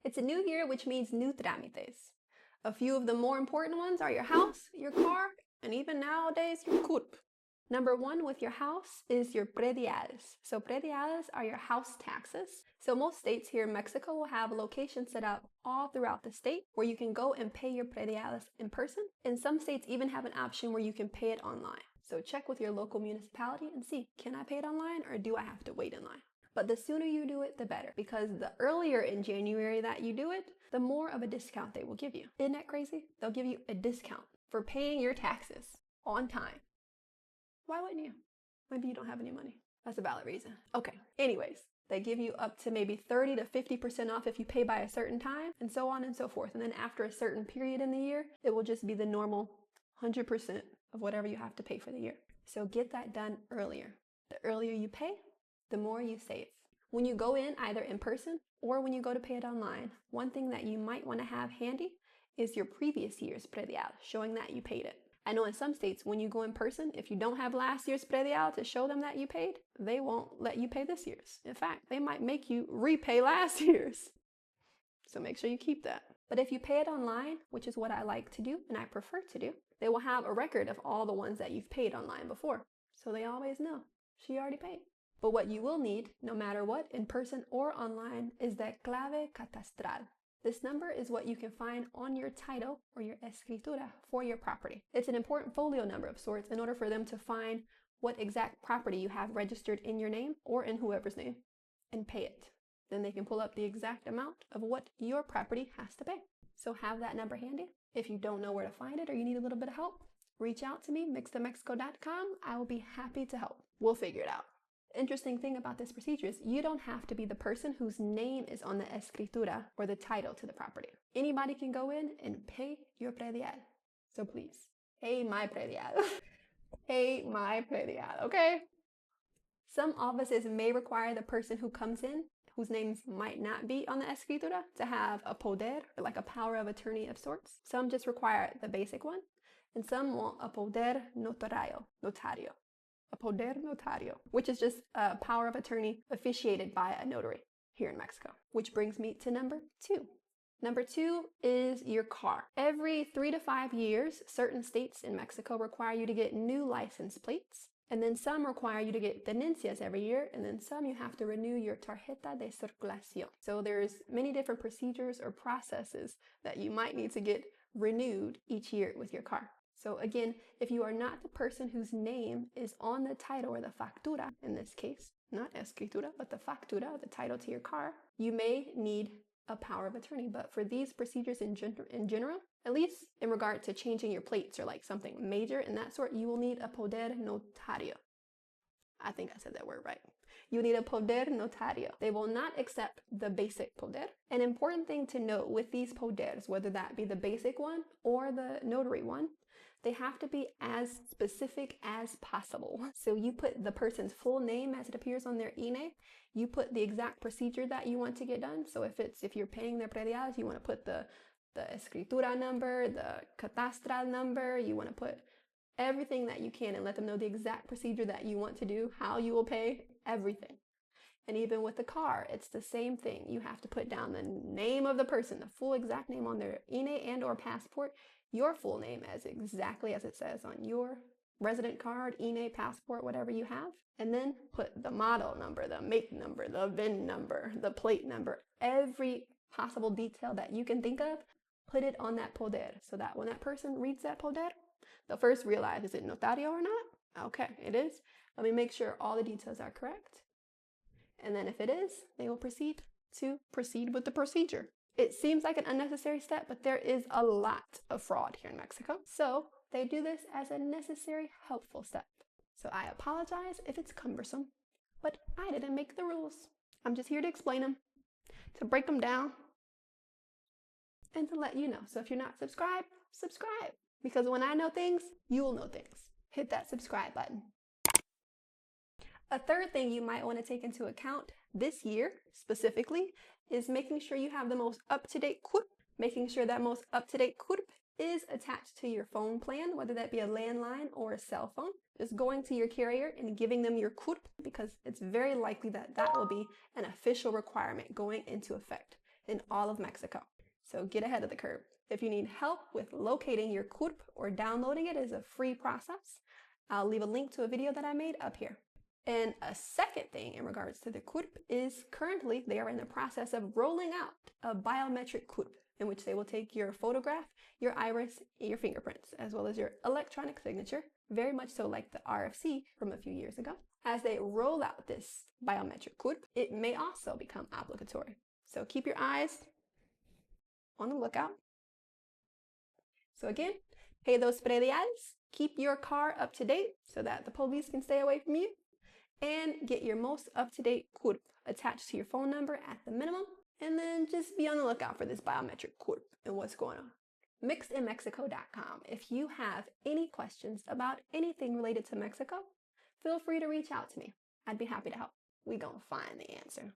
It's a new year, which means new trámites. A few of the more important ones are your house, your car, and even nowadays, your CURP. Number one with your house is your predials. So predials are your house taxes. So most states here in Mexico will have locations set up all throughout the state where you can go and pay your predials in person. And some states even have an option where you can pay it online. So check with your local municipality and see, can I pay it online or do I have to wait in line? But the sooner you do it, the better, because the earlier in January that you do it, the more of a discount they will give you. Isn't that crazy? They'll give you a discount for paying your taxes on time. Why wouldn't you? Maybe you don't have any money. That's a valid reason. Okay, anyways, they give you up to maybe 30 to 50% off if you pay by a certain time, and so on and so forth. And then after a certain period in the year, it will just be the normal 100% of whatever you have to pay for the year. So get that done earlier. The earlier you pay, the more you save. When you go in, either in person or when you go to pay it online, one thing that you might want to have handy is your previous year's predial, showing that you paid it. I know in some states, when you go in person, if you don't have last year's predial to show them that you paid, they won't let you pay this year's. In fact, they might make you repay last year's. So make sure you keep that. But if you pay it online, which is what I like to do and I prefer to do, they will have a record of all the ones that you've paid online before. So they always know, she already paid. But what you will need, no matter what, in person or online, is that clave catastral. This number is what you can find on your title or your escritura for your property. It's an important folio number of sorts in order for them to find what exact property you have registered in your name or in whoever's name and pay it. Then they can pull up the exact amount of what your property has to pay. So have that number handy. If you don't know where to find it or you need a little bit of help, reach out to me, mixtomexico.com. I will be happy to help. We'll figure it out. Interesting thing about this procedure is you don't have to be the person whose name is on the escritura or the title to the property. Anybody can go in and pay your predial. So please, pay my predial. Pay my predial, okay? Some offices may require the person who comes in, whose names might not be on the escritura, to have a poder, or like a power of attorney of sorts. Some just require the basic one, and some want a poder notario. A poder notario, which is just a power of attorney officiated by a notary here in Mexico. Which brings me to number two. Number two is your car. Every 3 to 5 years, certain states in Mexico require you to get new license plates. And then some require you to get tenencias every year. And then some you have to renew your tarjeta de circulacion. So there's many different procedures or processes that you might need to get renewed each year with your car. So again, if you are not the person whose name is on the title or the factura, in this case, not escritura, but the factura, the title to your car, you may need a power of attorney. But for these procedures in general, at least in regard to changing your plates or like something major in that sort, you will need a poder notario. I think I said that word right. You need a poder notario. They will not accept the basic poder. An important thing to note with these poders, whether that be the basic one or the notary one, they have to be as specific as possible. So you put the person's full name as it appears on their INE. You put the exact procedure that you want to get done. So if you're paying their predials, you want to put the escritura number, the catastral number. You want to put everything that you can and let them know the exact procedure that you want to do, how you will pay, everything. And even with the car, it's the same thing. You have to put down the name of the person, the full exact name on their INE and or passport, your full name as exactly as it says on your resident card, INE, passport, whatever you have. And then put the model number, the make number, the VIN number, the plate number, every possible detail that you can think of, put it on that poder so that when that person reads that poder, they'll first realize, is it notario or not? Okay, it is. Let me make sure all the details are correct. And then if it is, they will proceed with the procedure. It seems like an unnecessary step, but there is a lot of fraud here in Mexico. So they do this as a necessary, helpful step. So I apologize if it's cumbersome, but I didn't make the rules. I'm just here to explain them, to break them down, and to let you know. So if you're not subscribed, subscribe. Because when I know things, you will know things. Hit that subscribe button. A third thing you might want to take into account this year specifically is making sure you have the most up-to-date CURP, making sure that most up-to-date CURP is attached to your phone plan, whether that be a landline or a cell phone. Just going to your carrier and giving them your CURP, because it's very likely that that will be an official requirement going into effect. in all of Mexico. So get ahead of the curve. If you need help with locating your CURP or downloading it as a free process, I'll leave a link to a video that I made up here. And a second thing in regards to the CURP is currently they are in the process of rolling out a biometric CURP in which they will take your photograph, your iris, and your fingerprints, as well as your electronic signature, very much so like the RFC from a few years ago. As they roll out this biometric CURP, it may also become obligatory. So keep your eyes on the lookout. So again, pay those predials, keep your car up to date so that the police can stay away from you, and get your most up-to-date CURP attached to your phone number at the minimum, and then just be on the lookout for this biometric CURP and what's going on. Mixedinmexico.com. If you have any questions about anything related to Mexico, feel free to reach out to me. I'd be happy to help. We gonna find the answer.